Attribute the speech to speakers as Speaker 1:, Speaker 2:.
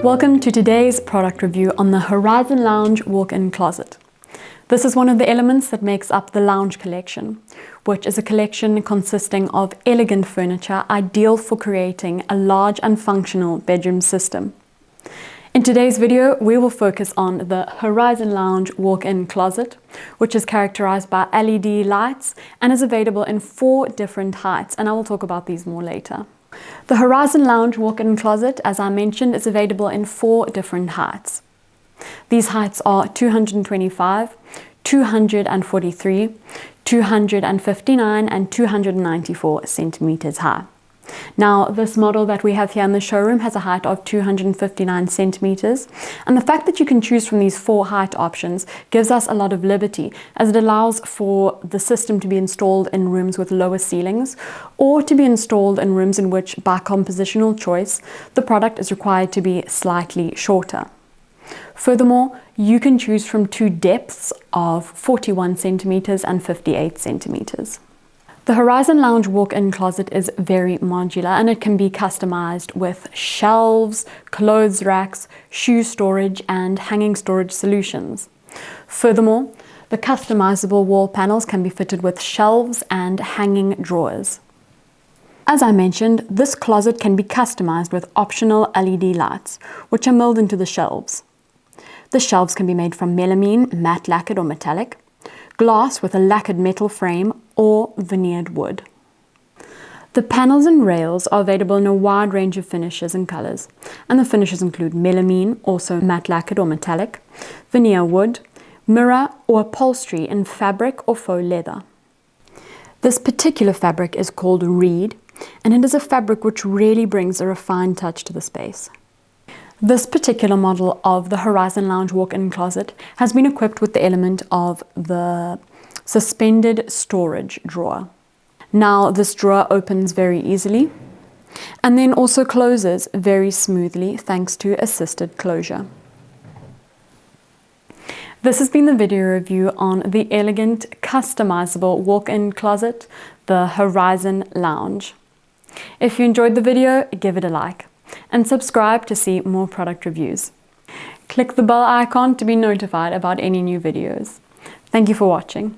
Speaker 1: Welcome to today's product review on the Horizon Lounge walk-in closet. This is one of the elements that makes up the Lounge collection, which is a collection consisting of elegant furniture ideal for creating a large and functional bedroom system. In today's video, we will focus on the Horizon Lounge walk-in closet, which is characterized by LED lights and is available in 4 different heights, and I will talk about these more later. The Horizon Lounge walk-in closet, as I mentioned, is available in 4 different heights. These heights are 225, 243, 259 and 294 centimeters high. Now, this model that we have here in the showroom has a height of 259 centimeters, and the fact that you can choose from these 4 height options gives us a lot of liberty, as it allows for the system to be installed in rooms with lower ceilings or to be installed in rooms in which, by compositional choice, the product is required to be slightly shorter. Furthermore, you can choose from 2 depths of 41 centimeters and 58 centimeters. The Horizon Lounge walk-in closet is very modular, and it can be customized with shelves, clothes racks, shoe storage and hanging storage solutions. Furthermore, the customizable wall panels can be fitted with shelves and hanging drawers. As I mentioned, this closet can be customized with optional LED lights, which are milled into the shelves. The shelves can be made from melamine, matte lacquered or metallic, glass with a lacquered metal frame, or veneered wood. The panels and rails are available in a wide range of finishes and colors, and the finishes include melamine, also matte lacquered or metallic, veneer wood, mirror or upholstery in fabric or faux leather. This particular fabric is called reed, and it is a fabric which really brings a refined touch to the space. This particular model of the Horizon Lounge walk-in closet has been equipped with the element of the suspended storage drawer. Now, this drawer opens very easily and then also closes very smoothly thanks to assisted closure. This has been the video review on the elegant, customizable walk-in closet, the Horizon Lounge. If you enjoyed the video, give it a like and subscribe to see more product reviews. Click the bell icon to be notified about any new videos. Thank you for watching.